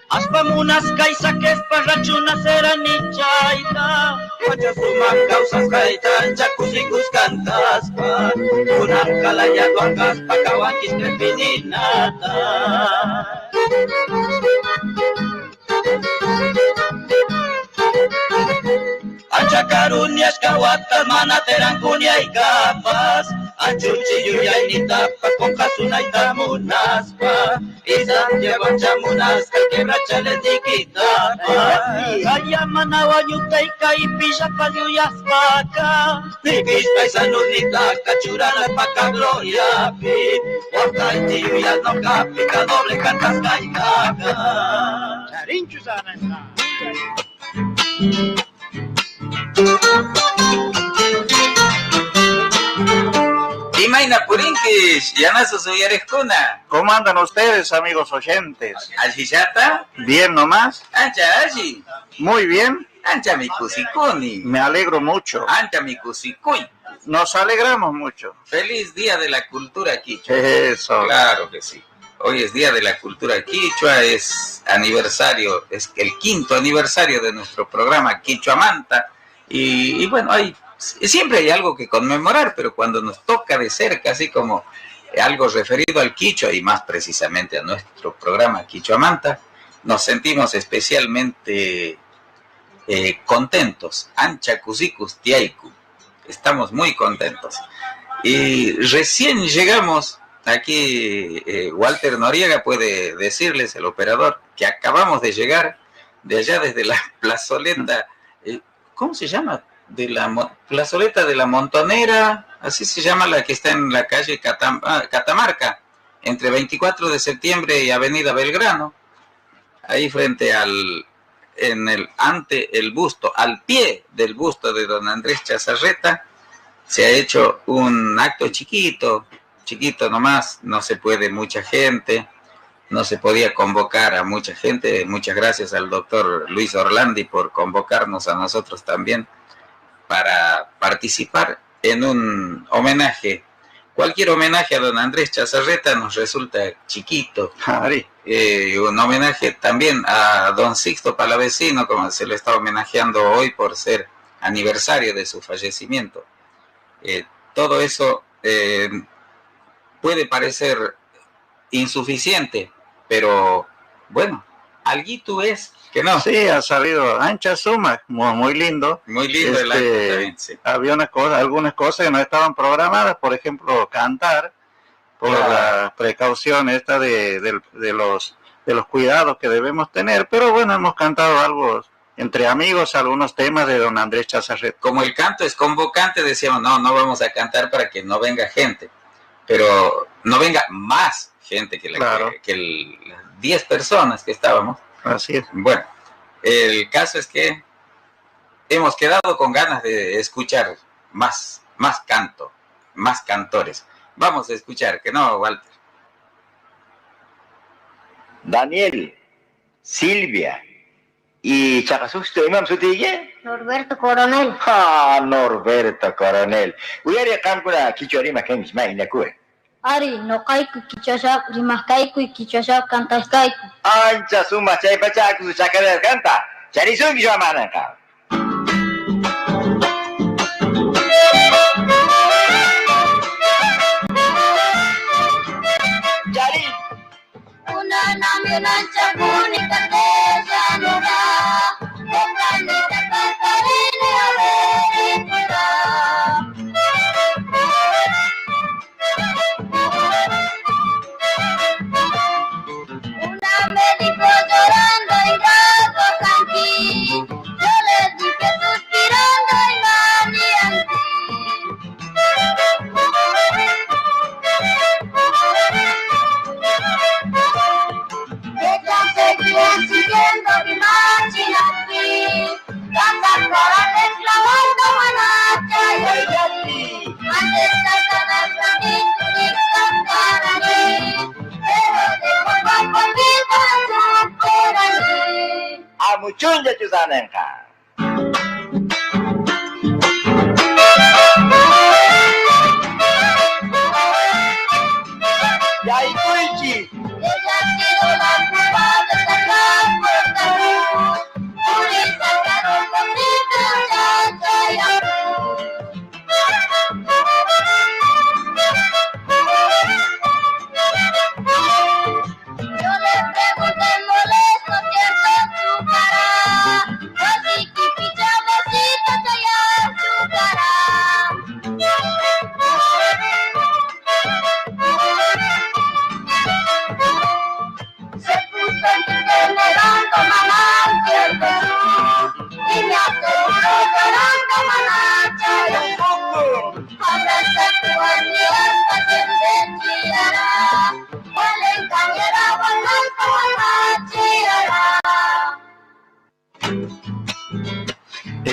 Aspamunas kaisakes parrachuna seranichaita Pachasuman causas kaitan chakusikus cantaspa Kunan kalayaduancas pakawankis crepininata Anchakarunias kawatas manateran kunyay kapas Anchuchiyuyay nitapa con jasunayta munaspa Isam llevan chamunas kalquebrachales nikitapa Kaya manawanyutay kaipilla palyuyaspaka Nikis paisanos nitaka churanas paka gloria pi Wakay tiyuyas no kapika doble cantas kaykaka Charinchu sananta Imaina Purinkis, Yanazo Suyareskuna. ¿Cómo andan ustedes, amigos oyentes? ¿Allí chata? ¿Bien nomás? Ancha allí. Muy bien. Ancha mi cusikuni. Me alegro mucho. Ancha mi cusicuy. Nos alegramos mucho. Feliz Día de la Cultura Quichua. Eso. Claro que sí. Hoy es Día de la Cultura Quichua, es aniversario, es el 5º aniversario de nuestro programa Quichuamanta. Y bueno, siempre hay algo que conmemorar, pero cuando nos toca de cerca, así como algo referido al Quichua y más precisamente a nuestro programa Quichuamanta, nos sentimos especialmente contentos. Ancha cusikus tiaiku. Estamos muy contentos. Y recién llegamos, aquí Walter Noriega puede decirles, el operador, que acabamos de llegar de allá desde la plazoleta, ¿cómo se llama? De la plazoleta de la Montonera, así se llama la que está en la calle Catamarca, entre 24 de septiembre y Avenida Belgrano, ahí frente ante el busto, al pie del busto de don Andrés Chazarreta, se ha hecho un acto chiquito nomás, no se puede mucha gente, no se podía convocar a mucha gente. Muchas gracias al doctor Luis Orlandi por convocarnos a nosotros también para participar en un homenaje. Cualquier homenaje a don Andrés Chazarreta nos resulta chiquito. Un homenaje también a don Sixto Palavecino, como se le está homenajeando hoy por ser aniversario de su fallecimiento. Todo eso puede parecer insuficiente, pero bueno, alguito es que no. Sí, ha salido ancha suma, muy lindo. Muy lindo el acto también, sí. Había algunas cosas que no estaban programadas, por ejemplo, cantar, por la precaución esta de los cuidados que debemos tener, pero bueno, hemos cantado algo entre amigos, algunos temas de don Andrés Chazarreta. Como el canto es convocante, decíamos, no vamos a cantar para que no venga gente, pero no venga más gente que las 10 personas que estábamos. Así es. Bueno, el caso es que hemos quedado con ganas de escuchar más canto, más cantores. Vamos a escuchar, ¿que no, Walter? Daniel, Silvia y Chacasusto Imam Sutiye. Norberto Coronel. Norberto Coronel. Uyari kampuna kichorima kemis ma inakue. Ari, no kaiku kichosap, rimas kaiku y kichosap cantas kaiku. Ancha suma chay pachaku su chakadar canta. Charisun kishamana ka. Chari. Una nami unancha kunika teja nura. Tekani tekakarene averi kura. Me dijo llorando y rato canquí, yo le dije suspirando y manianquí. Ella seguía siguiendo mi machinanquí, cantar corales clavando manacha y oigarí, antes cantar también ni cantar allí, pero después va conmigo. Amuchunja chuzanenka.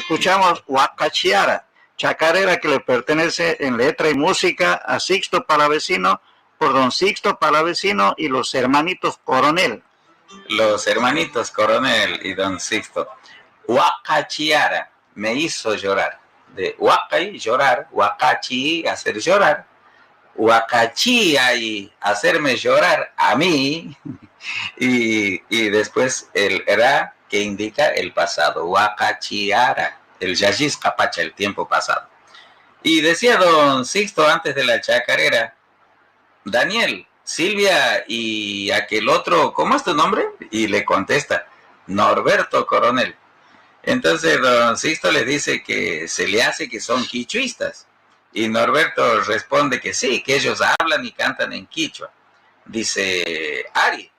escuchamos Huacachiara, chacarera que le pertenece en letra y música a Sixto Palavecino, por don Sixto Palavecino y los hermanitos Coronel. Los hermanitos Coronel y don Sixto. Huacachiara, me hizo llorar. De huacay, llorar, huacachi, hacer llorar. Huacachía y hacerme llorar a mí. Y después el ra que indica el pasado. Huacachiara, el yayiz capacha, el tiempo pasado. Y decía don Sixto antes de la chacarera, Daniel, Silvia y aquel otro, ¿cómo es tu nombre? Y le contesta, Norberto Coronel. Entonces don Sixto le dice que se le hace que son quichuistas. Y Norberto responde que sí, que ellos hablan y cantan en quichua. Dice, Ari,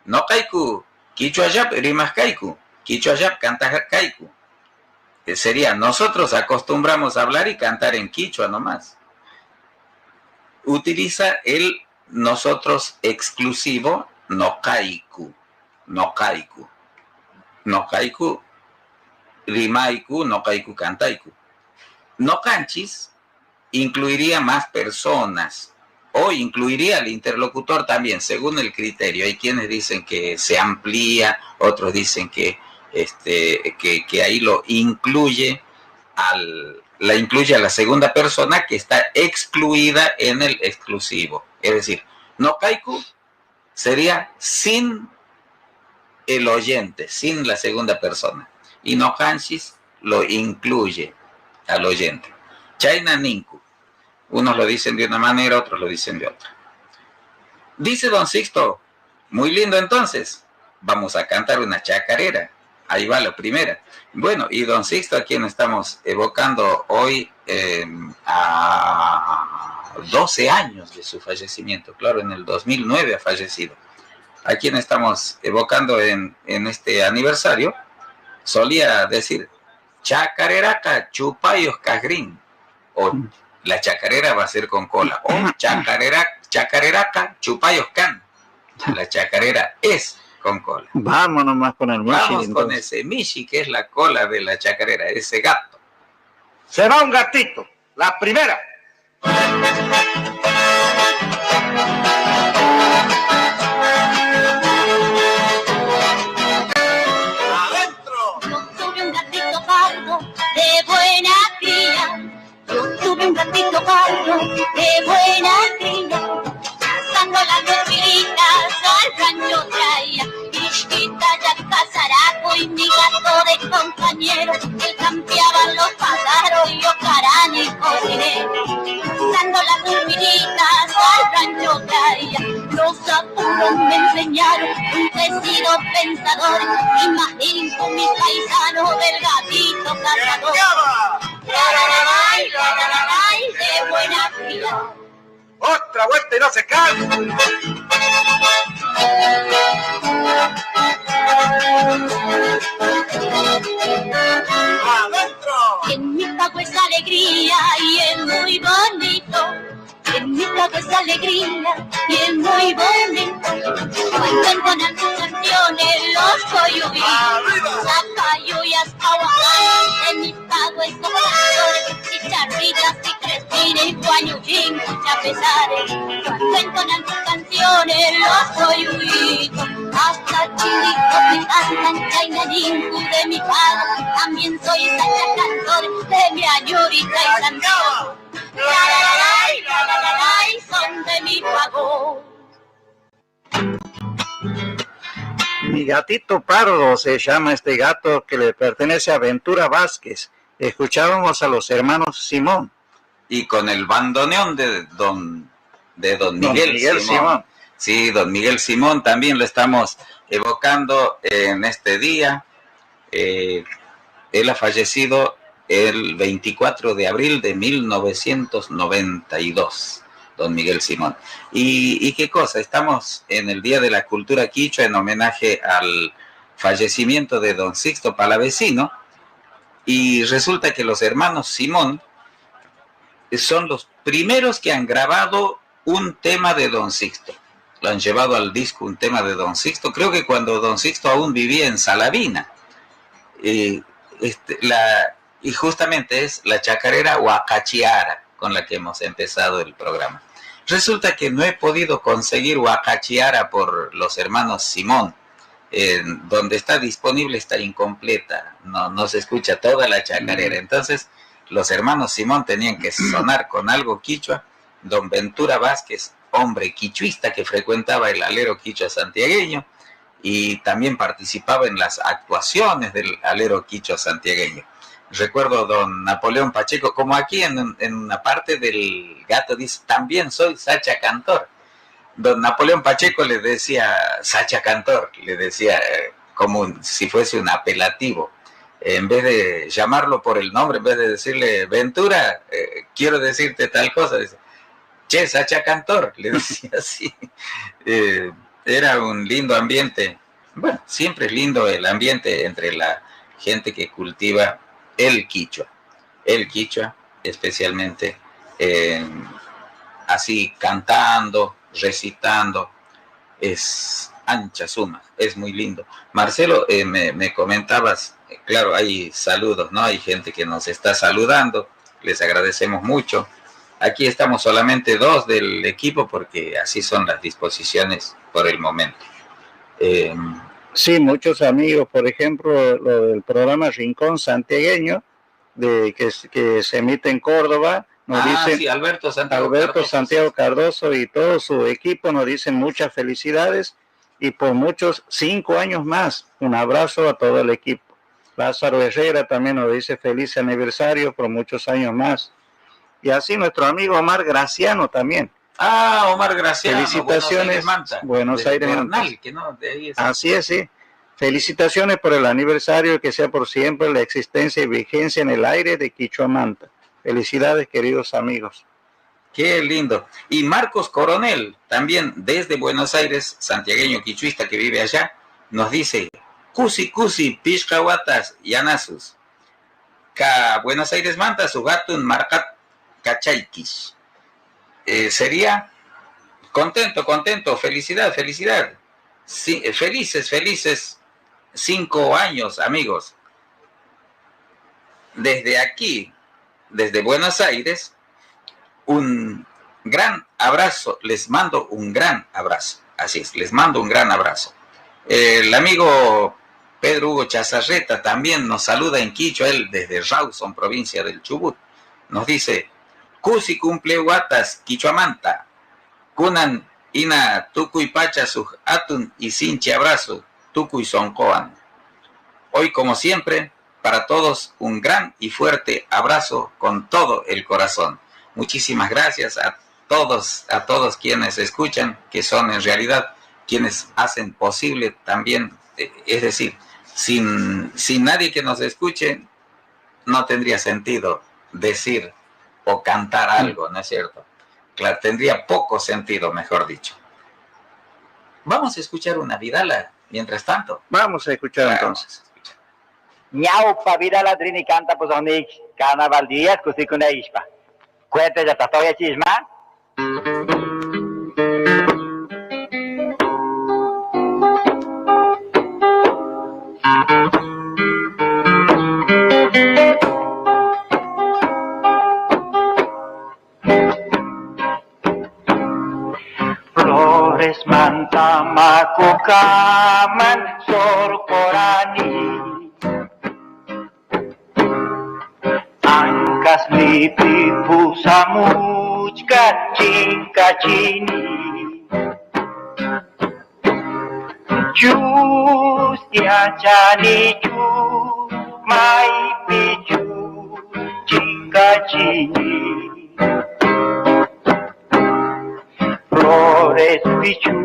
no kaiku, quichua yap, rimas kaiku, quichua yap, canta kaiku. Sería, nosotros acostumbramos a hablar y cantar en quichua nomás. Utiliza el nosotros exclusivo, no kaiku, no kaiku. No kaiku, rimaiku, no kaiku, cantaiku. No canchis incluiría más personas o incluiría al interlocutor también, según el criterio. Hay quienes dicen que se amplía, otros dicen que ahí lo incluye la incluye a la segunda persona que está excluida en el exclusivo. Es decir, no kaiku sería sin el oyente, sin la segunda persona. Y no kanshis lo incluye al oyente. Chaina ninku. Unos lo dicen de una manera, otros lo dicen de otra. Dice don Sixto, muy lindo entonces, vamos a cantar una chacarera. Ahí va la primera. Bueno, y don Sixto, a quien estamos evocando hoy a 12 años de su fallecimiento. Claro, en el 2009 ha fallecido. A quien estamos evocando en este aniversario, solía decir, chacareraca chupayos cagrín. O la chacarera va a ser con cola. O chacareraca chupayos can. La chacarera es con cola. Vámonos más con el Michi. Vamos entonces. con ese Michi, que es la cola de la chacarera, ese gato. Se va un gatito. La primera. Yo tuve un gatito pardo de buena cría. Yo tuve un gatito pardo de buena cría. Cazando las dormilitas al rancho traía. Ishquita ya casaraco y mi gato de compañero. Él campeaba los pájaros y yo carán y cocinero. Cazando las dormilitas al rancho traía. Los apuros me enseñaron un crecido pensador. Imagino mi paisano del gatito cazador. Ay, de buena cría. Otra vuelta y no se cansa. Adentro. En mi pago es alegría y es muy bonito. En mi pago es alegría y es muy bonito. Cuando entonan sus canciones los coyubitos, Zacayuyas, Pahuacán. En mi pago es tocadores, chicharrillas y crespines, guayuchín, chapezares. Cuando entonan sus canciones los coyubitos, hasta chilitos me cantan chainaninku de mi pago. También soy sacha cantor de mi añurita y Santiago. Son de mi pago. Mi gatito pardo se llama este gato que le pertenece a Ventura Vázquez. Escuchábamos a los hermanos Simón. Y con el bandoneón de don Miguel Simón. Sí, don Miguel Simón también lo estamos evocando en este día. Él ha fallecido el 24 de abril de 1992, don Miguel Simón. ¿Y qué cosa? Estamos en el Día de la Cultura Quichua en homenaje al fallecimiento de don Sixto Palavecino, y resulta que los hermanos Simón son los primeros que han grabado un tema de don Sixto. Lo han llevado al disco un tema de don Sixto, creo que cuando don Sixto aún vivía en Salavina. y justamente es la chacarera huacachiara con la que hemos empezado el programa. Resulta que no he podido conseguir huacachiara por los hermanos Simón. Donde está disponible está incompleta, no se escucha toda la chacarera. Entonces los hermanos Simón tenían que sonar con algo quichua. Don Ventura Vázquez, hombre quichuista que frecuentaba el alero quichua santiagueño y también participaba en las actuaciones del alero quichua santiagueño. Recuerdo don Napoleón Pacheco, como aquí en una parte del gato dice, también soy Sacha Cantor. Don Napoleón Pacheco le decía Sacha Cantor, le decía como si fuese un apelativo. En vez de llamarlo por el nombre, en vez de decirle Ventura, quiero decirte tal cosa, dice, che, Sacha Cantor, le decía así. Era un lindo ambiente. Bueno, siempre es lindo el ambiente entre la gente que cultiva el quichua especialmente, así cantando, recitando, es ancha suma, es muy lindo. Marcelo, me comentabas, claro, hay saludos, ¿no? Hay gente que nos está saludando, les agradecemos mucho. Aquí estamos solamente 2 del equipo porque así son las disposiciones por el momento. Sí, muchos amigos, por ejemplo, lo del programa Rincón Santiagueño, que se emite en Córdoba, nos dicen, sí, Alberto Santiago Cardoso y todo su equipo nos dicen muchas felicidades y por muchos 5 años más. Un abrazo a todo el equipo. Lázaro Herrera también nos dice feliz aniversario por muchos años más. Y así nuestro amigo Omar Graciano también. Omar Graciano. Felicitaciones. Buenos Aires Manta. Así es, sí. Felicitaciones por el aniversario, que sea por siempre la existencia y vigencia en el aire de Quichua Manta. Felicidades, queridos amigos. Qué lindo. Y Marcos Coronel, también desde Buenos Aires, santiagueño quichuista que vive allá, nos dice, Cusi, Pishkawatas, Yanasus. Ka Buenos Aires Manta, su gato en Marcat Cachaiquis. Sería contento, felicidad. Sí, felices 5 años, amigos. Desde aquí, desde Buenos Aires, un gran abrazo, les mando un gran abrazo, así es, les mando un gran abrazo. El amigo Pedro Hugo Chazarreta también nos saluda en quichua, él desde Rawson, provincia del Chubut, nos dice, Cusi cumple guatas, Quichuamanta, Kunan ina tucuy pacha suj atun y sinchi abrazo, tucuy soncoan. Hoy, como siempre, para todos un gran y fuerte abrazo con todo el corazón. Muchísimas gracias a todos quienes escuchan, que son en realidad quienes hacen posible también, es decir, sin nadie que nos escuche, no tendría sentido decir o cantar algo, ¿no es cierto? Claro, tendría poco sentido, mejor dicho. Vamos a escuchar una vidala mientras tanto. Vamos a escuchar entonces. Ñaupa vidala trini canta pues onik carnaval días kusikuna ispa. Cuente ya tatoya chisma. Flores manta makukaman sorkorani. Angkas lipi pusamuchka chinkachini. Chus tiachani chus mai pichu chinkachini. Flores pichu,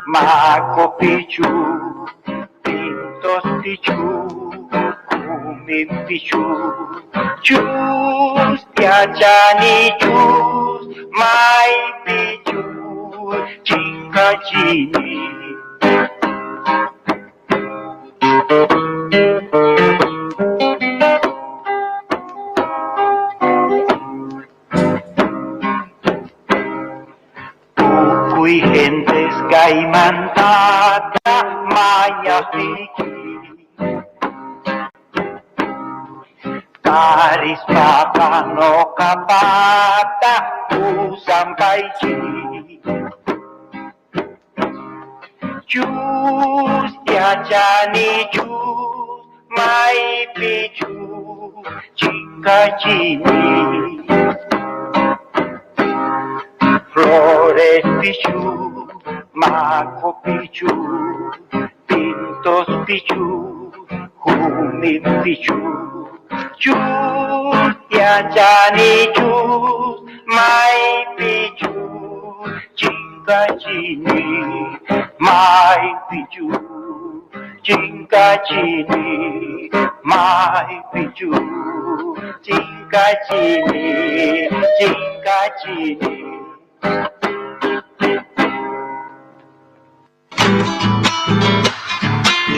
maco pichu, pintos pichu, kumin pichu, chus tiachani chus, mai pichu, chinkachini. Kuy gentes gaimantada maya fiki Marispa no kapata usampaichi. Chus tiachani chus mai pichu chikachini. Flores pichu, maco pichu, pintos pichu, jumin pichu. Chus tiachani chus mai pichu chikachini. Mai pichu chikachini. Mai pichu chikachini. Chikachini.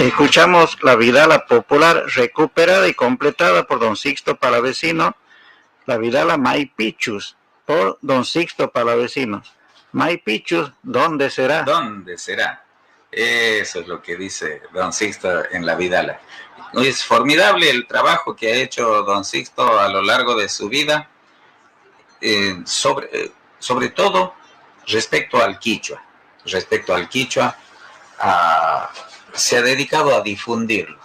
Escuchamos la vidala popular recuperada y completada por don Sixto Palavecino, la vidala Maipichus, por don Sixto Palavecino. Maipichus, ¿dónde será? ¿Dónde será? Eso es lo que dice don Sixto en la vidala. Es formidable el trabajo que ha hecho don Sixto a lo largo de su vida, sobre todo respecto al quichua. Se ha dedicado a difundirlo.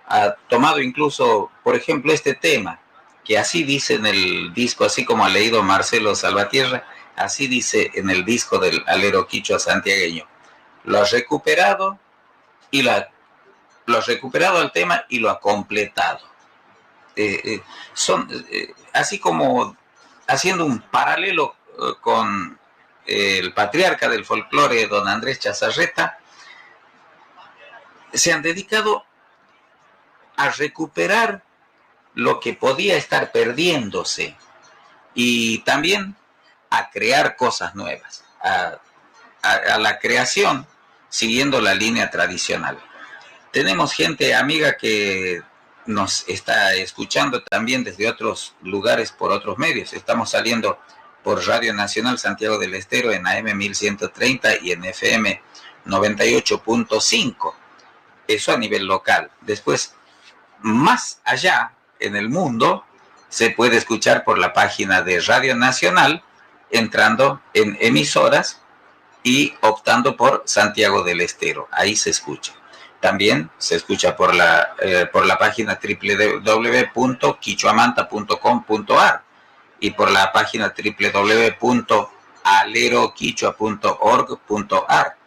Ha tomado incluso, por ejemplo, este tema, que así dice en el disco, así como ha leído Marcelo Salvatierra, así dice en el disco del alero quichua santiagueño. Lo ha recuperado al tema y lo ha completado. Así como haciendo un paralelo con el patriarca del folclore, don Andrés Chazarreta, se han dedicado a recuperar lo que podía estar perdiéndose y también a crear cosas nuevas, a la creación siguiendo la línea tradicional. Tenemos gente amiga que nos está escuchando también desde otros lugares por otros medios. Estamos saliendo por Radio Nacional Santiago del Estero en AM 1130 y en FM 98.5. Eso a nivel local. Después, más allá en el mundo, se puede escuchar por la página de Radio Nacional, entrando en emisoras y optando por Santiago del Estero. Ahí se escucha. También se escucha por la página www.quichuamanta.com.ar y por la página www.aleroquichua.org.ar.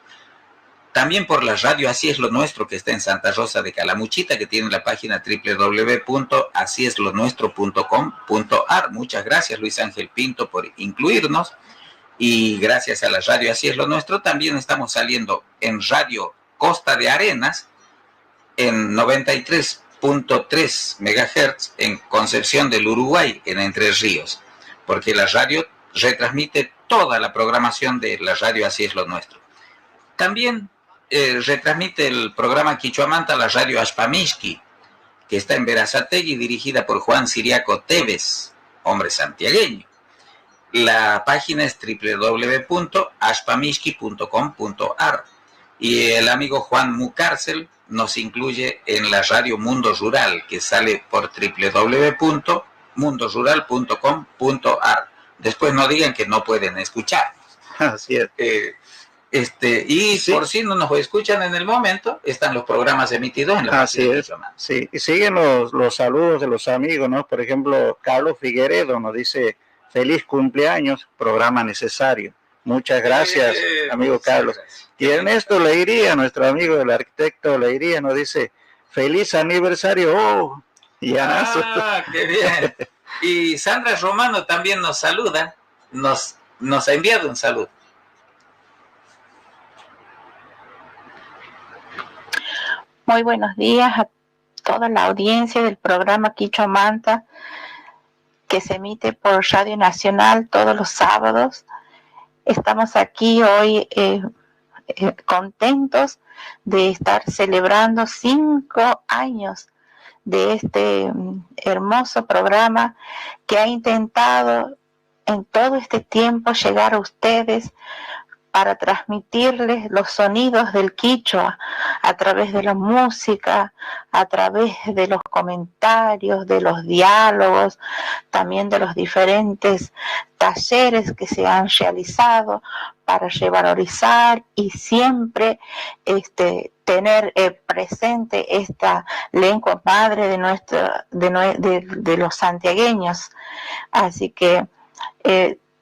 También por la radio Así es lo Nuestro, que está en Santa Rosa de Calamuchita, que tiene la página www.asíeslonuestro.com.ar. Muchas gracias, Luis Ángel Pinto, por incluirnos. Y gracias a la radio Así es lo Nuestro, también estamos saliendo en Radio Costa de Arenas, en 93.3 MHz, en Concepción del Uruguay, en Entre Ríos, porque la radio retransmite toda la programación de la radio Así es lo Nuestro. También retransmite el programa Quichuamanta la radio Ashpamishki, que está en Verazategui, dirigida por Juan Siriaco Tevez, hombre santiagueño. La página es www.ashpamishki.com.ar y el amigo Juan Mucárcel nos incluye en la radio Mundo Rural, que sale por www.mundorural.com.ar. Después no digan que no pueden escuchar. Así es. Y sí, por si no nos escuchan en el momento, están los programas emitidos en la Así es. Sí, y siguen los saludos de los amigos, ¿no? Por ejemplo, Carlos Figueredo nos dice: feliz cumpleaños, programa necesario. Muchas gracias, amigo Carlos. Gracias. Y Ernesto Leiría, nuestro amigo el arquitecto Leiría, nos dice: feliz aniversario. ¡Oh! ¡Ah, qué bien! Y Sandra Romano también nos saluda, nos ha enviado un saludo. Muy buenos días a toda la audiencia del programa Quichuamanta, que se emite por Radio Nacional todos los sábados. Estamos aquí hoy contentos de estar celebrando 5 años de este hermoso programa que ha intentado en todo este tiempo llegar a ustedes para transmitirles los sonidos del quichua a través de la música, a través de los comentarios, de los diálogos, también de los diferentes talleres que se han realizado para revalorizar y siempre tener presente esta lengua madre de los santiagueños. Así que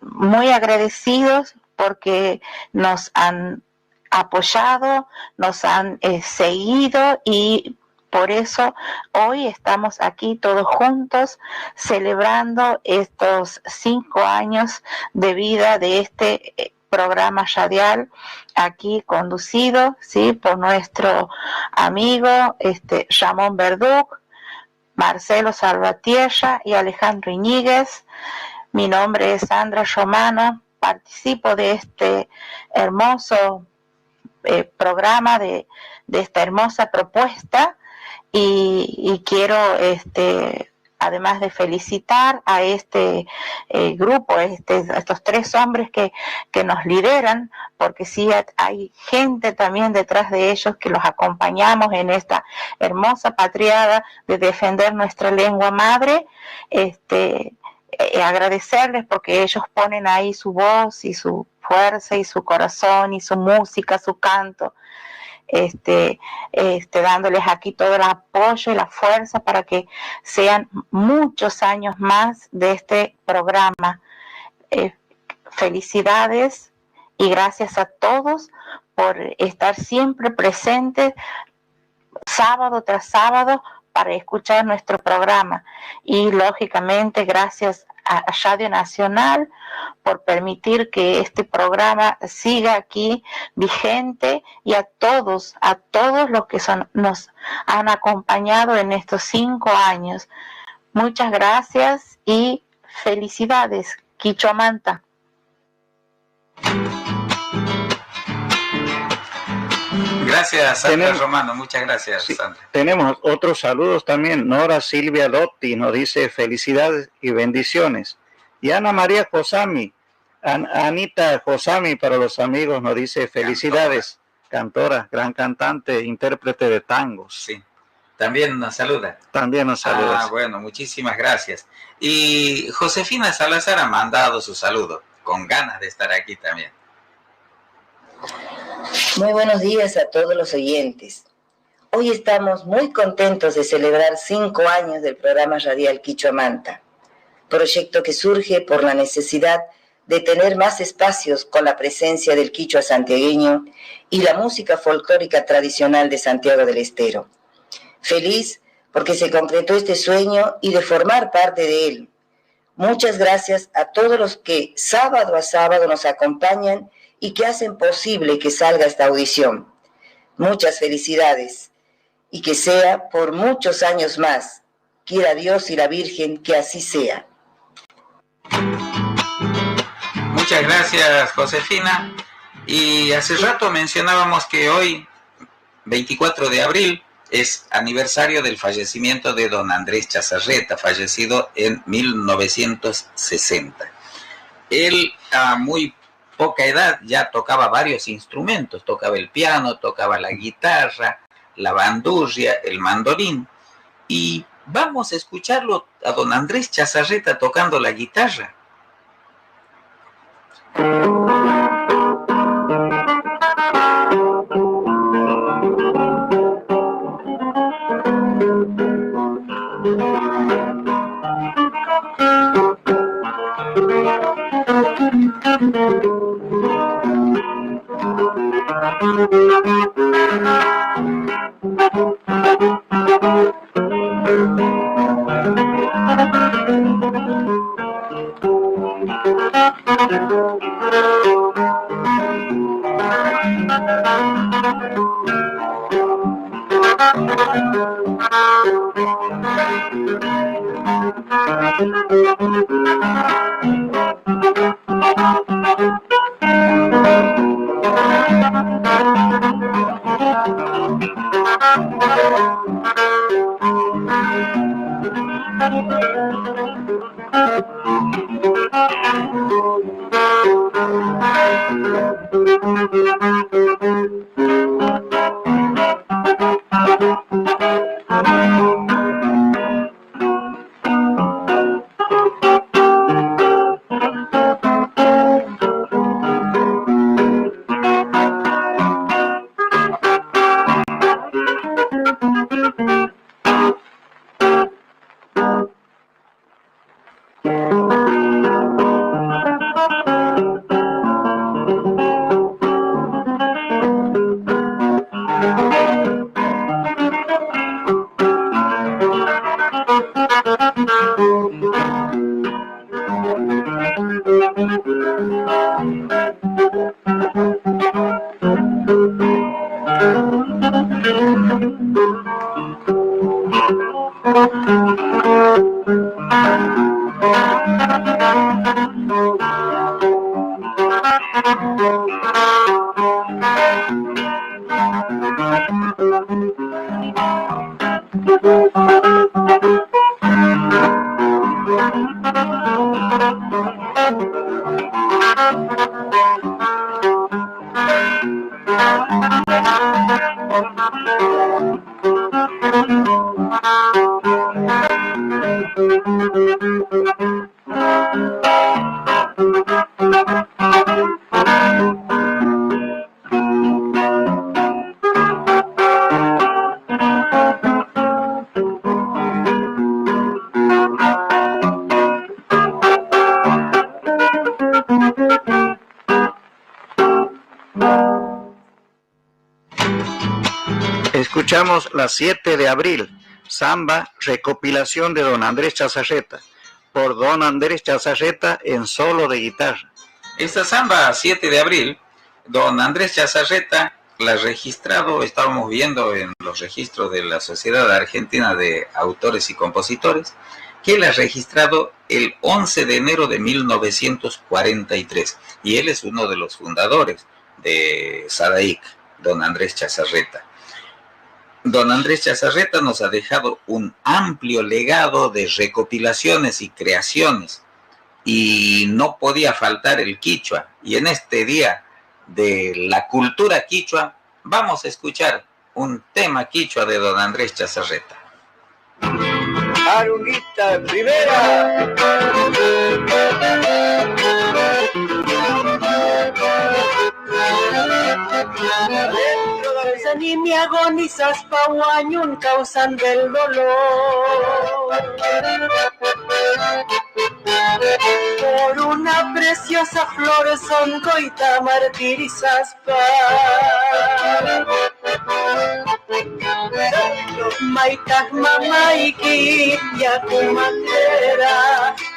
muy agradecidos porque nos han apoyado, nos han seguido y por eso hoy estamos aquí todos juntos celebrando estos 5 años de vida de este programa radial aquí conducido, ¿sí?, por nuestro amigo Ramón Verduc, Marcelo Salvatierra y Alejandro Iñiguez. Mi nombre es Sandra Romano, participo de este hermoso programa, de esta hermosa propuesta y quiero, además de felicitar a este grupo, a estos 3 hombres que nos lideran, porque sí hay gente también detrás de ellos que los acompañamos en esta hermosa patriada de defender nuestra lengua madre. Agradecerles porque ellos ponen ahí su voz y su fuerza y su corazón y su música, su canto, dándoles aquí todo el apoyo y la fuerza para que sean muchos años más de este programa. Felicidades y gracias a todos por estar siempre presentes sábado tras sábado para escuchar nuestro programa y lógicamente gracias a Radio Nacional por permitir que este programa siga aquí vigente y a todos los que nos han acompañado en estos 5 años. Muchas gracias y felicidades, Quichua Manta. Gracias, Sandra Romano, muchas gracias, sí, Sandra. Tenemos otros saludos también. Nora Silvia Lotti nos dice felicidades y bendiciones. Y Ana María Josami, Anita Josami para los amigos nos dice felicidades. Cantora, gran cantante, intérprete de tangos. Sí, también nos saluda. También nos saluda. Bueno, muchísimas gracias. Y Josefina Salazar ha mandado su saludo, con ganas de estar aquí también. Muy buenos días a todos los oyentes. Hoy estamos muy contentos de celebrar 5 años del programa radial Quichua Manta, proyecto que surge por la necesidad de tener más espacios con la presencia del quichua santiagueño y la música folclórica tradicional de Santiago del Estero. Feliz porque se concretó este sueño y de formar parte de él. Muchas gracias a todos los que sábado a sábado nos acompañan y que hacen posible que salga esta audición. Muchas felicidades y que sea por muchos años más. Quiera Dios y la Virgen que así sea. Muchas gracias, Josefina. Y hace rato mencionábamos que hoy, 24 de abril, es aniversario del fallecimiento de don Andrés Chazarreta, fallecido en 1960. Él, a muy poca edad, ya tocaba varios instrumentos, tocaba el piano, tocaba la guitarra, la bandurria, el mandorín, y vamos a escucharlo a don Andrés Chazarreta tocando la guitarra. Escuchamos la 7 de abril, samba, recopilación de don Andrés Chazarreta, por don Andrés Chazarreta en solo de guitarra. Esta samba 7 de abril, don Andrés Chazarreta la ha registrado, estábamos viendo en los registros de la Sociedad Argentina de Autores y Compositores, que la ha registrado el 11 de enero de 1943, y él es uno de los fundadores de SADAIC, don Andrés Chazarreta. Don Andrés Chazarreta nos ha dejado un amplio legado de recopilaciones y creaciones, y no podía faltar el quichua. Y en este día de la cultura quichua, vamos a escuchar un tema quichua de don Andrés Chazarreta. Arunguita primera. Ni me agonizas pauañun causan del dolor por una preciosa flor son coita martirizas maitak mamaiki yakumatera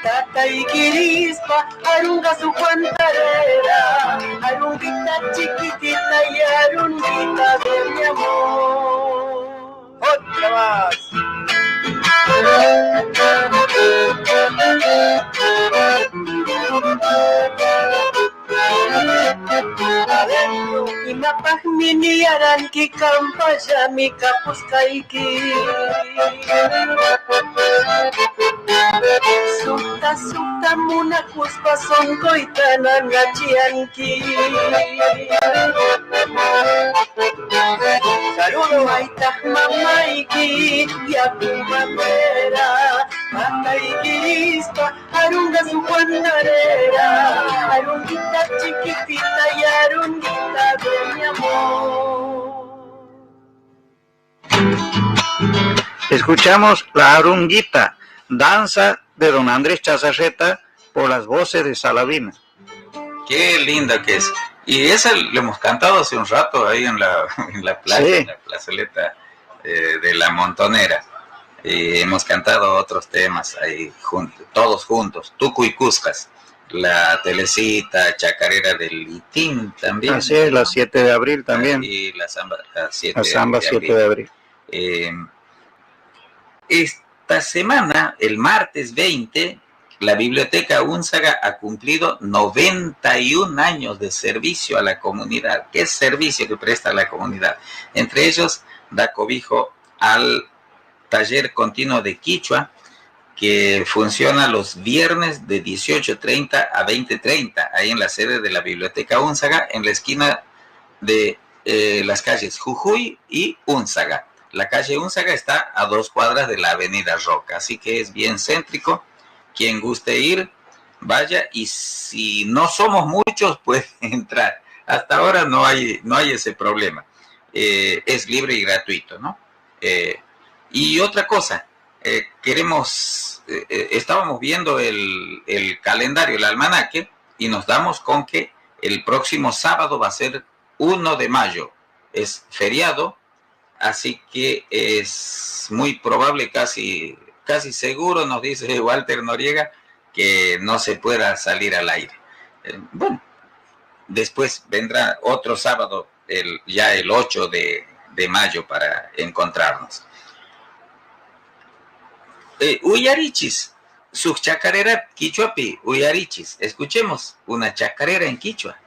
tata ikirispa arunga su cuentarera arunguita chiquitita y arunguita de mi amor. Otra más. Y mapaj mini aranki kampaya mi kapuskaiki sukta muna kuspa son koitana nachianki saludo maitaj mamaiki yakumamera mataikirispa arunga su cuandarera arunguita chiquitita y arunguita de mi amor. Escuchamos la Arunguita, danza de don Andrés Chazarreta por las voces de Salavina. Qué linda que es. Y esa lo hemos cantado hace un rato ahí en la plaza, sí, en la plazoleta de la Montonera. Y hemos cantado otros temas ahí todos juntos, Tucu y Cuscas, la Telecita, Chacarera del Litín también. Así es, la 7 de abril también. Y la samba 7 la samba de 7 de abril. Esta semana, el martes 20, la Biblioteca Unzaga ha cumplido 91 años de servicio a la comunidad. ¿Qué servicio que presta a la comunidad? Entre ellos, da cobijo al taller continuo de quichua, que funciona los viernes de 18:30 a 20:30, ahí en la sede de la Biblioteca Únzaga, en la esquina de las calles Jujuy y Únzaga. La calle Únzaga está a 2 cuadras de la avenida Roca, así que es bien céntrico. Quien guste ir, vaya, y si no somos muchos, puede entrar. Hasta ahora no hay ese problema. Es libre y gratuito, ¿no? Y otra cosa, estábamos viendo el calendario, el almanaque, y nos damos con que el próximo sábado va a ser 1 de mayo. Es feriado, así que es muy probable, casi seguro, nos dice Walter Noriega, que no se pueda salir al aire. Bueno, después vendrá otro sábado, ya el 8 de mayo, para encontrarnos. Uyarichis, su chacarera quichuapi, Uyarichis. Escuchemos una chacarera en quichua.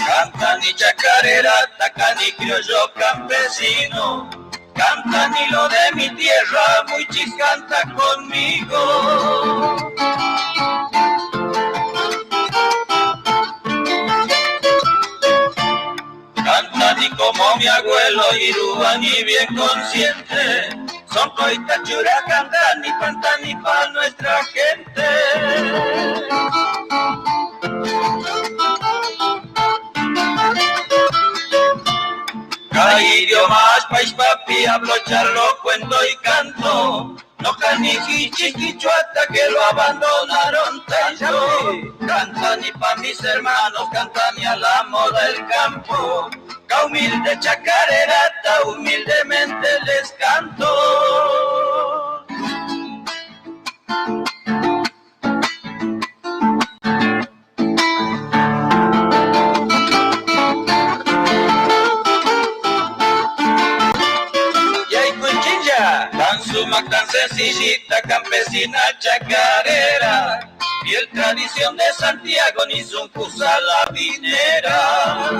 Canta ni chacarera, taca ni criollo campesino, canta ni lo de mi tierra, muy canta conmigo. Canta ni como mi abuelo Irúa, ni bien consciente, son coita chura, canta ni pa' nuestra gente. Cada idioma país papi, hablo, charlo, cuento y canto. No caniji chiquichuata que lo abandonaron tanto. Canta ni pa' mis hermanos, canta ni a la moda del campo. Ca humilde chacarerata, humildemente les canto. Tan sencillita, campesina chacarera, fiel tradición de Santiago, ni zuncusa la vinera.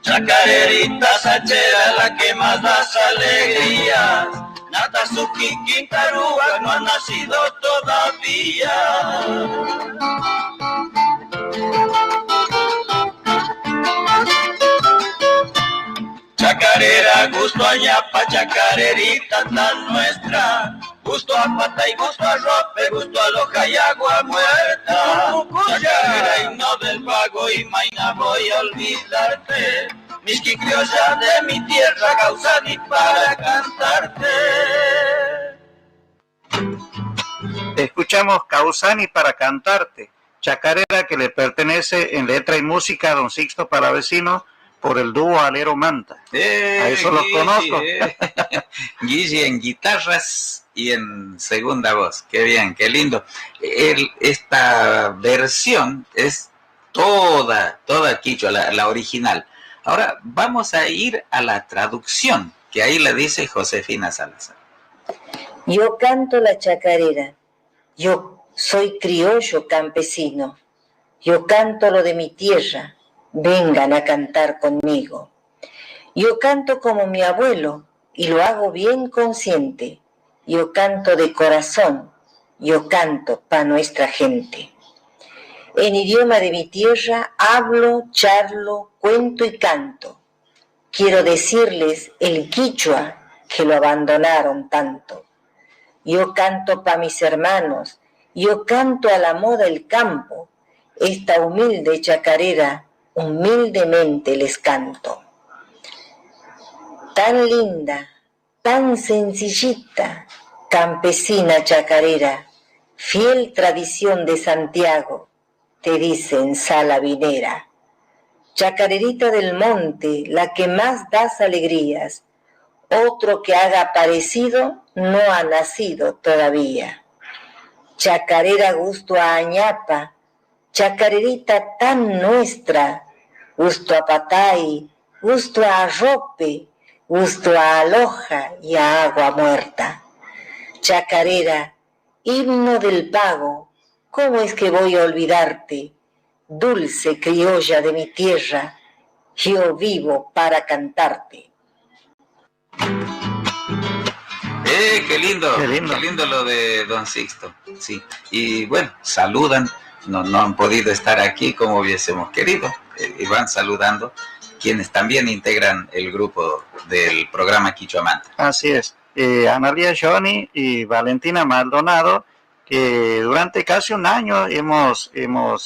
Chacarerita sachera, la que más das alegrías, nada su quintarúa, no ha nacido todavía. Chacarera, gusto a ñapa, chacarerita tan nuestra, gusto a pata y gusto a rope, gusto a loja y agua muerta. Chacarera, himno del pago y maina voy a olvidarte, misqui criolla de mi tierra, Causani para cantarte. Escuchamos Causani para cantarte, chacarera que le pertenece en letra y música a don Sixto Palavecino, por el dúo Alero Manta. A eso los conozco. Guille en guitarras y en segunda voz. Qué bien, qué lindo. Esta versión es toda quichua, la original. Ahora vamos a ir a la traducción, que ahí la dice Josefina Salazar. Yo canto la chacarera, yo soy criollo campesino, yo canto lo de mi tierra, vengan a cantar conmigo. Yo canto como mi abuelo y lo hago bien consciente. Yo canto de corazón, yo canto pa' nuestra gente. En idioma de mi tierra hablo, charlo, cuento y canto. Quiero decirles el quichua que lo abandonaron tanto. Yo canto pa' mis hermanos, yo canto a la moda el campo. Esta humilde chacarera humildemente les canto. Tan linda, tan sencillita, campesina chacarera, fiel tradición de Santiago, te dicen salavinera. Chacarerita del monte, la que más das alegrías, otro que haga parecido no ha nacido todavía. Chacarera gusto a añapa, chacarerita tan nuestra, gusto a patay, gusto a arrope, gusto a aloja y a agua muerta. Chacarera, himno del pago, ¿cómo es que voy a olvidarte? Dulce criolla de mi tierra, yo vivo para cantarte. Qué lindo, qué lindo lo de Don Sixto. Sí. Y bueno, saludan, no han podido estar aquí como hubiésemos querido, y van saludando quienes también integran el grupo del programa Quichua Manta. Así es. Analía Johnny y Valentina Maldonado, que durante casi un año hemos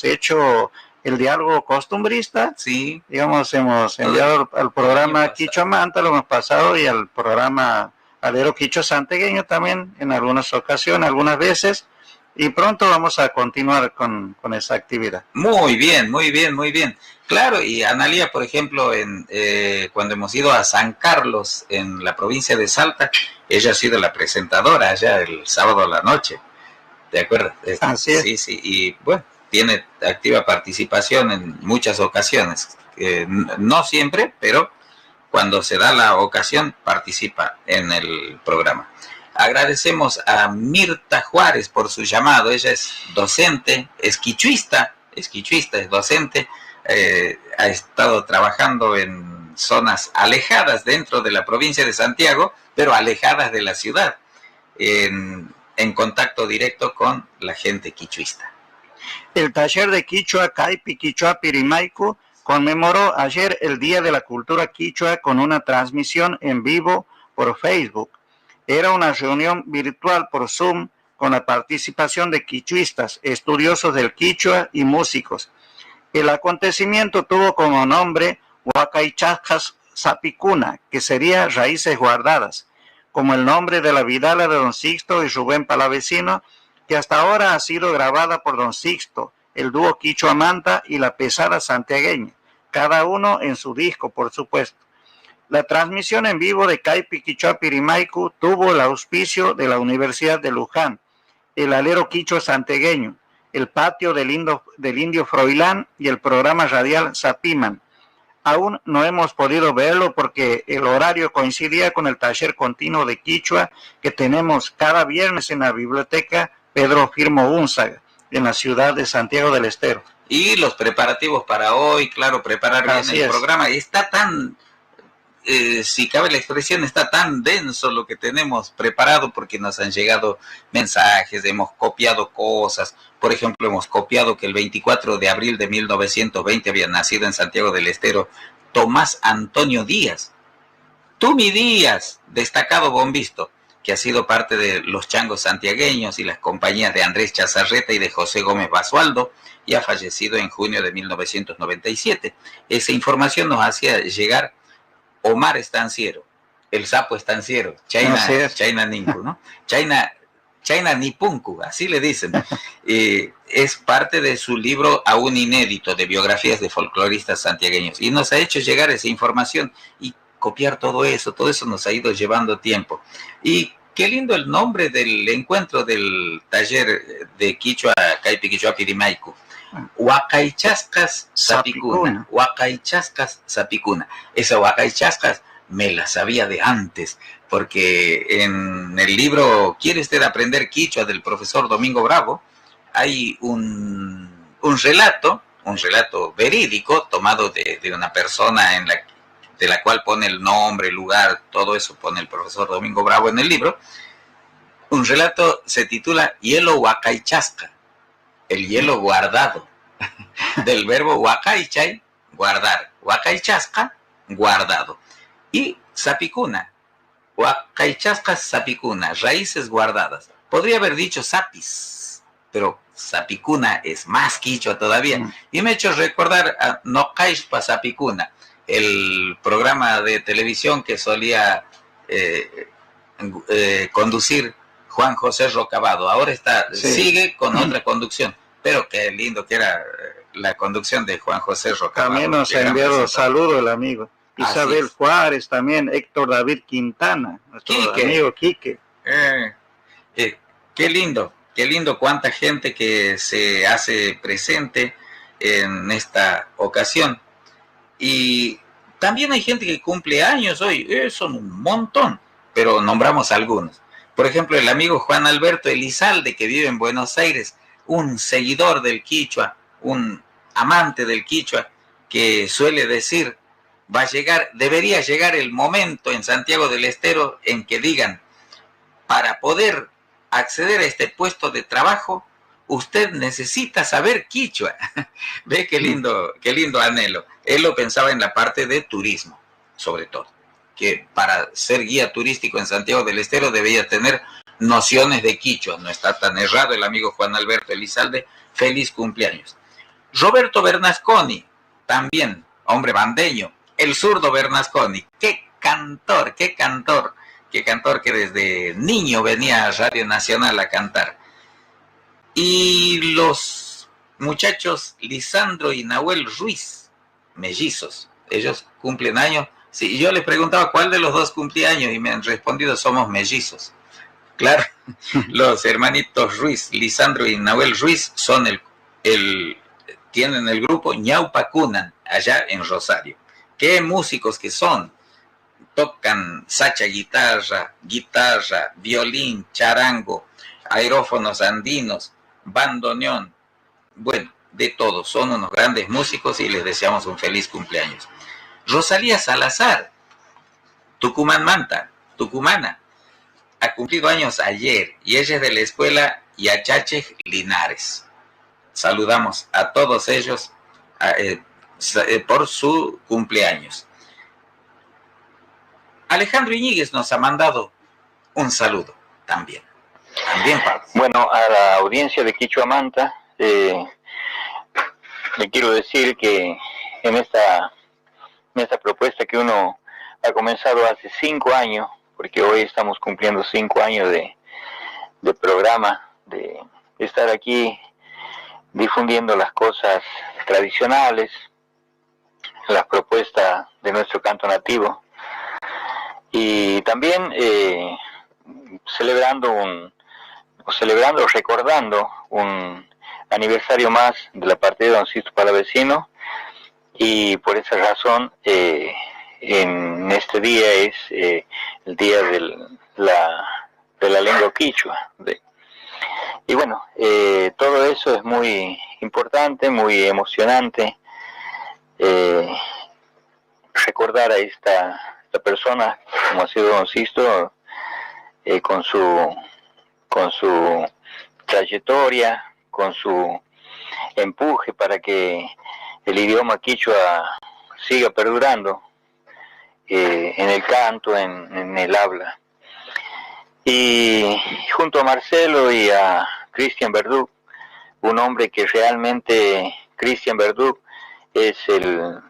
hecho el diálogo costumbrista. Sí. Digamos, hemos enviado al programa Quichua Manta, lo hemos pasado, y al programa Alero Quichua Santegueño también en algunas ocasiones, algunas veces, y pronto vamos a continuar con esa actividad. Muy bien, muy bien, muy bien. Claro, y Analía, por ejemplo, cuando hemos ido a San Carlos, en la provincia de Salta, ella ha sido la presentadora allá el sábado a la noche. ¿De acuerdo? Así es. Sí, sí, y bueno, tiene activa participación en muchas ocasiones. No siempre, pero cuando se da la ocasión, participa en el programa. Agradecemos a Mirta Juárez por su llamado. Ella es docente, es quichuista, es docente, ha estado trabajando en zonas alejadas dentro de la provincia de Santiago, pero alejadas de la ciudad, en contacto directo con la gente quichuista. El taller de Quichua, Caipi, Quichua, Pirimaicu conmemoró ayer el Día de la Cultura Quichua con una transmisión en vivo por Facebook. Era una reunión virtual por Zoom con la participación de quichuistas, estudiosos del Quichua y músicos. El acontecimiento tuvo como nombre Huacaychascas Sapicuna, que sería raíces guardadas, como el nombre de la vidala de Don Sixto y Rubén Palavecino, que hasta ahora ha sido grabada por Don Sixto, el dúo Quichua Manta y la pesada santiagueña, cada uno en su disco, por supuesto. La transmisión en vivo de Caipi Quichua Pirimaicu tuvo el auspicio de la Universidad de Luján, el Alero Quichua Santiagueño, el patio del Indio Froilán y el programa radial Zapiman. Aún no hemos podido verlo porque el horario coincidía con el taller continuo de Quichua que tenemos cada viernes en la biblioteca Pedro Firmo Unzaga, en la ciudad de Santiago del Estero. Y los preparativos para hoy, claro, preparar bien el programa. Está tan, si cabe la expresión, está tan denso lo que tenemos preparado porque nos han llegado mensajes, hemos copiado cosas. Por ejemplo, hemos copiado que el 24 de abril de 1920 había nacido en Santiago del Estero Tomás Antonio Díaz. Tumi Díaz, destacado bombisto, que ha sido parte de los changos santiagueños y las compañías de Andrés Chazarreta y de José Gómez Basualdo, y ha fallecido en junio de 1997. Esa información nos hacía llegar Omar Estanciero, el sapo estanciero, Chaina Ninku, ¿no? Chaina Nipunku, así le dicen. Es parte de su libro aún inédito de biografías de folcloristas santiagueños, y nos ha hecho llegar esa información, y copiar todo eso nos ha ido llevando tiempo. Y qué lindo el nombre del encuentro del taller de Quichua, Caipi Quichua Pirimaicu. Huacaychascas Sapicuna. Huacaychascas Sapicuna. Esa Huacaychascas me la sabía de antes, porque en el libro ¿Quiere usted aprender Quichua? Del profesor Domingo Bravo, hay un relato verídico tomado de una persona de la cual pone el nombre, el lugar, todo eso pone el profesor Domingo Bravo en el libro. Un relato se titula Hielo Huacaychasca, el hielo guardado, del verbo huacaychay, guardar, huacaychasca, guardado. Y sapicuna, huacaychasca sapicuna, raíces guardadas. Podría haber dicho sapis, pero sapicuna es más quichua todavía. Y me ha hecho recordar a Nocaishpa Sapicuna, el programa de televisión que solía conducir Juan José Rocabado. Ahora sigue con otra conducción, pero qué lindo que era la conducción de Juan José Rocabado. También nos ha enviado saludos el amigo Isabel Juárez, también Héctor David Quintana, nuestro amigo Quique. Qué lindo cuánta gente que se hace presente en esta ocasión. Y También hay gente que cumple años hoy, son un montón, pero nombramos algunos. Por ejemplo, el amigo Juan Alberto Elizalde, que vive en Buenos Aires, un seguidor del quichua, un amante del quichua, que suele decir, debería llegar el momento en Santiago del Estero en que digan, para poder acceder a este puesto de trabajo, usted necesita saber quichua. Ve qué lindo anhelo. Él lo pensaba en la parte de turismo, sobre todo, que para ser guía turístico en Santiago del Estero debía tener nociones de quichua. No está tan errado el amigo Juan Alberto Elizalde. Feliz cumpleaños. Roberto Bernasconi, también, hombre bandeño, el zurdo Bernasconi. Qué cantor que desde niño venía a Radio Nacional a cantar. Y los muchachos Lisandro y Nahuel Ruiz, mellizos, ellos cumplen años. Sí, yo les preguntaba cuál de los dos cumplía años y me han respondido, somos mellizos. Claro, los hermanitos Ruiz, Lisandro y Nahuel Ruiz, son tienen el grupo Ñaupa Cunan, allá en Rosario. Qué músicos que son. Tocan sacha guitarra, violín, charango, aerófonos andinos, bandoneón, bueno, de todo. Son unos grandes músicos y les deseamos un feliz cumpleaños. Rosalía Salazar, Tucumán Manta, tucumana, ha cumplido años ayer y ella es de la escuela Yachache Linares. Saludamos a todos ellos por su cumpleaños. Alejandro Iñiguez nos ha mandado un saludo también. Pablo. Bueno, a la audiencia de Quichua Manta, le quiero decir que en esta propuesta que uno ha comenzado hace 5 años, porque hoy estamos cumpliendo 5 años de programa, de estar aquí difundiendo las cosas tradicionales, las propuestas de nuestro canto nativo, y también recordando un aniversario más de la partida de don Sisto Palavecino, y por esa razón en este día es el día de la lengua quichua. Y bueno, todo eso es muy importante, muy emocionante, recordar a esta persona como ha sido don Sisto, con su trayectoria, con su empuje para que el idioma quichua siga perdurando en el canto, en el habla. Y junto a Marcelo y a Cristian Verduc, un hombre que realmente, Cristian Verduc, es en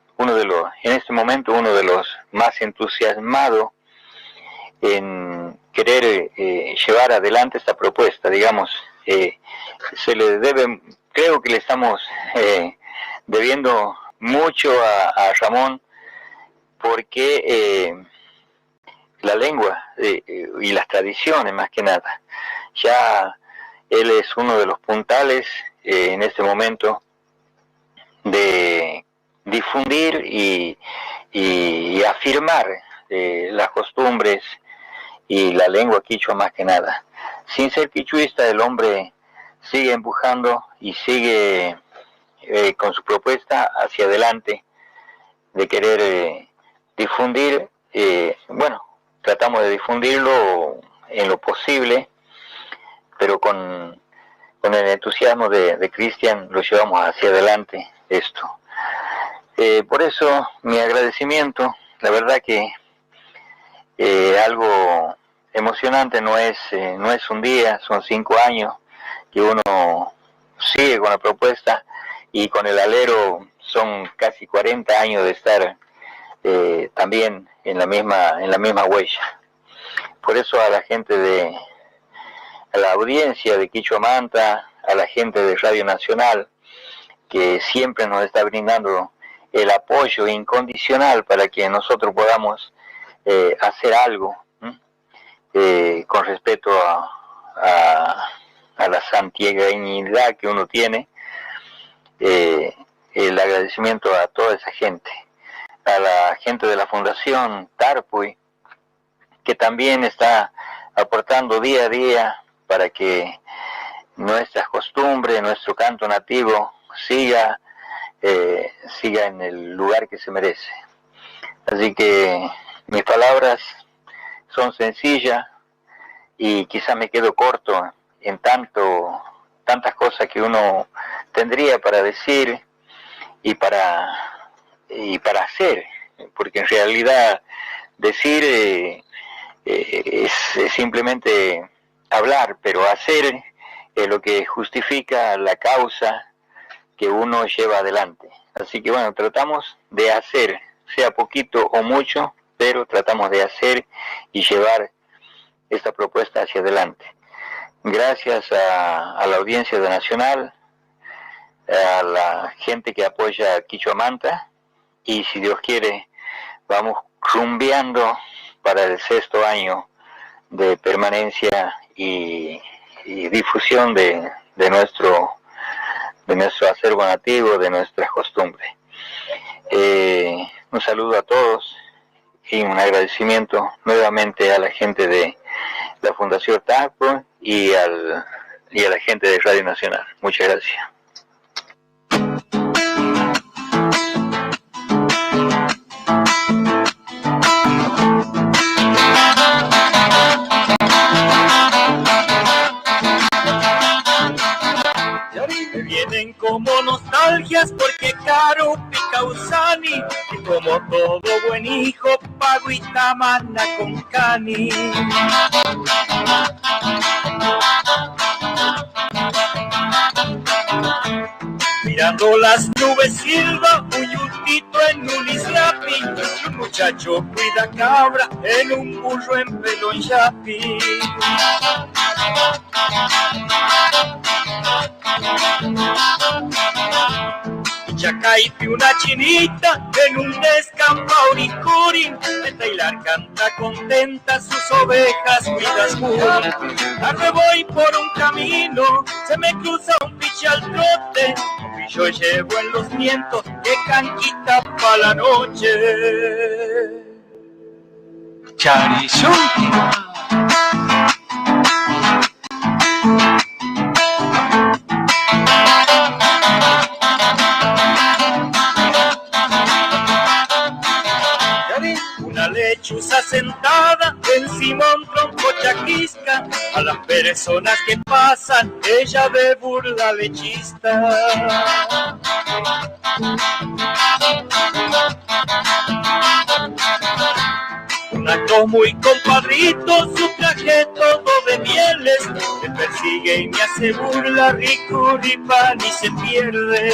este momento uno de los más entusiasmados en querer llevar adelante esta propuesta. Digamos, se le debe, creo que le estamos debiendo mucho a Ramón, porque la lengua y las tradiciones, más que nada, ya él es uno de los puntales en este momento de difundir y afirmar las costumbres y la lengua quichua, más que nada. Sin ser quichuista, el hombre sigue empujando y sigue con su propuesta hacia adelante de querer difundir. Bueno, tratamos de difundirlo en lo posible, pero con el entusiasmo de Cristian lo llevamos hacia adelante esto. Por eso mi agradecimiento. La verdad que algo emocionante no es un día, son 5 años que uno sigue con la propuesta, y con el alero son casi 40 años de estar también en la misma huella. Por eso a la gente a la audiencia de Quichua Manta, a la gente de Radio Nacional, que siempre nos está brindando el apoyo incondicional para que nosotros podamos hacer algo con respeto a la santiagueñidad que uno tiene. El agradecimiento a toda esa gente, a la gente de la Fundación Tarpuy, que también está aportando día a día para que nuestras costumbres, nuestro canto nativo siga en el lugar que se merece. Así que mis palabras son sencillas y quizá me quedo corto en tantas cosas que uno tendría para decir y para hacer, porque en realidad decir es simplemente hablar, pero hacer es lo que justifica la causa que uno lleva adelante. Así que bueno, tratamos de hacer, sea poquito o mucho, pero tratamos de hacer y llevar esta propuesta hacia adelante. Gracias a la audiencia de Nacional, a la gente que apoya a Quichua Manta, y si Dios quiere, vamos rumbeando para el 6º año de permanencia y difusión de nuestro acervo nativo, de nuestras costumbres. Un saludo a todos y un agradecimiento nuevamente a la gente de la Fundación Tarpuy y a la gente de Radio Nacional. Muchas gracias. Me vienen como nostalgias porque caro pica usani, y como todo buen hijo pago y tamana con cani. Mirando las nubes silba un yutito en un islapi, y un muchacho cuida cabra en un burro en pelón yapi. Chacaipi una chinita en un descampado uricuri, de Tailar canta contenta sus ovejas cuidas muy. Tarde voy por un camino, se me cruza un piche al trote, y yo llevo en los vientos que canquita pa' la noche. Charizonquina. Una lechuza sentada encima un tronco chaquisca, a las personas que pasan ella de burla le chista. Un acto muy compadrito, su traje todo de mieles, me persigue y me hace burla, ricuripa ni se pierde.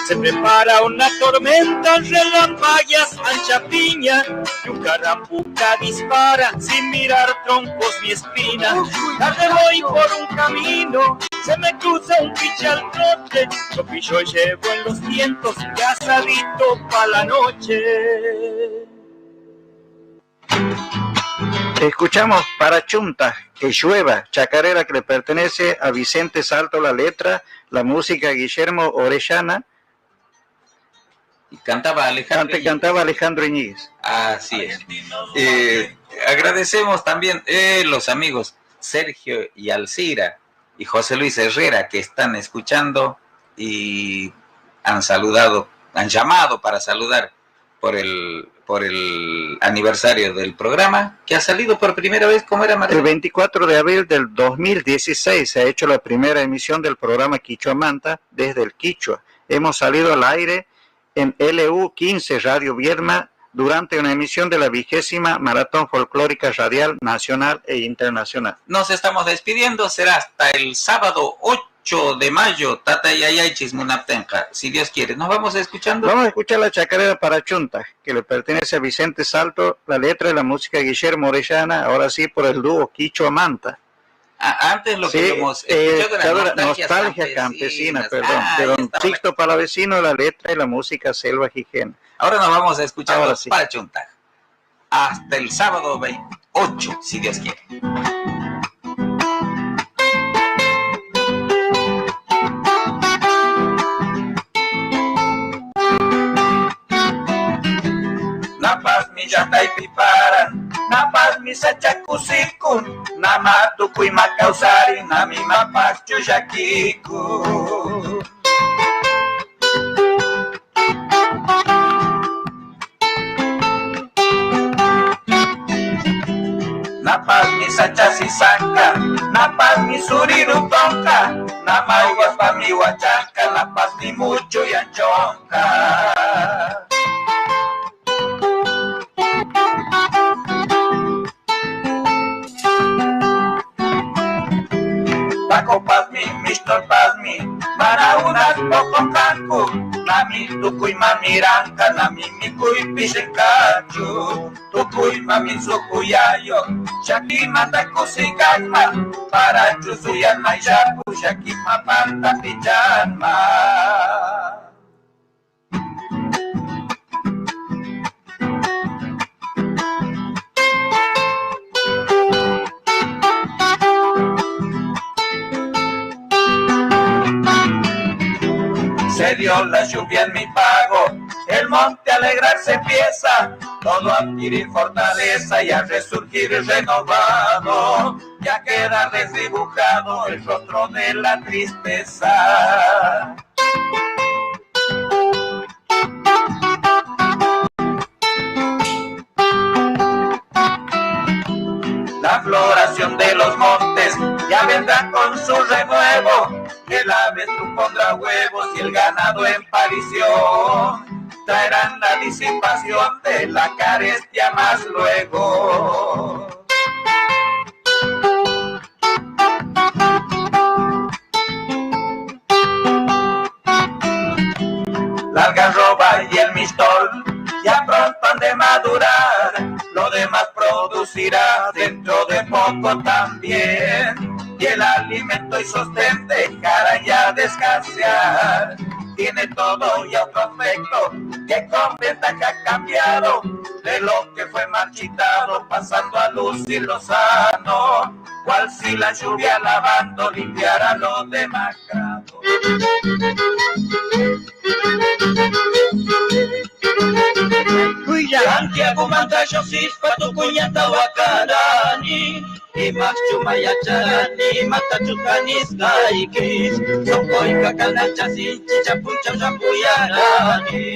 Se prepara una tormenta, relampagueas, ancha piña, y un carambuca dispara sin mirar troncos ni espinas. Tarde voy por un camino, se me cruza un piche al trote, lo que yo llevo en los vientos, casadito pa' la noche. Escuchamos Para Chunta, que llueva, chacarera que le pertenece a Vicente Salto la letra, la música Guillermo Orellana. Y cantaba Alejandro Iñiguez. Así es. Agradecemos también los amigos Sergio y Alcira y José Luis Herrera que están escuchando y han llamado para saludar por el aniversario del programa que ha salido por primera vez. ¿Cómo era, María? El 24 de abril del 2016 se ha hecho la primera emisión del programa Quichua Manta desde el Quichua. Hemos salido al aire en LU15 Radio Viedma durante una emisión de la 20ª Maratón Folclórica Radial Nacional e Internacional. Nos estamos despidiendo, será hasta el sábado 8 de mayo, Tatayayay Chismunaptenja, si Dios quiere. ¿Nos vamos escuchando? Vamos a escuchar la chacarera Para Chunta, que le pertenece a Vicente Salto, la letra y la música Guillermo Orellana, ahora sí por el dúo Quichua Manta. Antes lo que hemos escuchado era nostalgia campesina, perdón, de don Sixto Palavecino, la letra y la música Selva Gijena. Ahora nos vamos a escuchar Para Chunta. Hasta el sábado 28, si Dios quiere. Nikun, nama tukui makausari, nami mapachu yakiku. Napas mi sachasi saka, napas mi suriru tonka, nama guapa mi huachaca, napas mi mucho yanchonka. Paco pasmi, mistol pasmi, para unas poco canco, nami tukui mamiranka, nami mikui pishenkachu, tukui mami sukuyayo, shaki mata kusikanma, para chusuyan maishaku, shaki mapanta pichanma. Se dio la lluvia en mi pago, el monte a alegrarse empieza, todo a adquirir fortaleza y a resurgir renovado, ya queda desdibujado el rostro de la tristeza. La floración de los montes ya vendrá con su renuevo, el avestruz pondrá huevos y el ganado en parición, traerán la disipación de la carestia más luego. La algarroba y el mistol ya pronto han de madurar, lo demás producirá dentro de poco también, y el alimento y sostén dejará ya de escasear. Tiene todo y otro aspecto que con ventaja ha cambiado, de lo que fue marchitado pasando a lucir lo sano, cual si la lluvia lavando limpiara lo demacrado. Santiago Mantayo Cispa tu cuñata wakarani Imak Chumaya Charani Matachukanis Kaikis Sokoi Kakanacha Sinchi Chapuncha Chapuyarani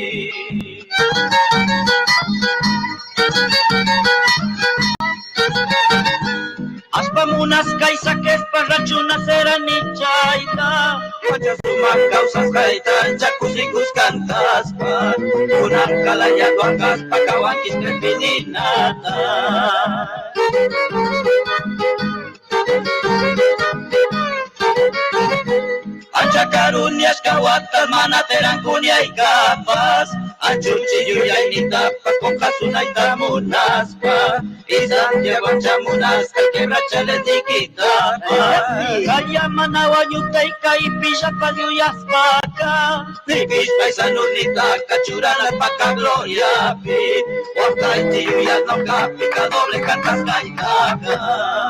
Aspamunas kaisaques parrachunas seranichaita Wachasumas causas kaitan chacusigus cantaspa Unan kalaya duangas pakawankis crepininata Anchacarunias kawatas manateran kunya y capas Anchuchiyu y ainitapa con jasuna y tamunaspa Y Santiago chamunasca quebracha les diquitapa Kaya manawanyuta y caipilla paliuyaspaka Nipispa y sanunita cachurana paca gloria pi Orta y tiyu y aznoca pica doble cantas caitaca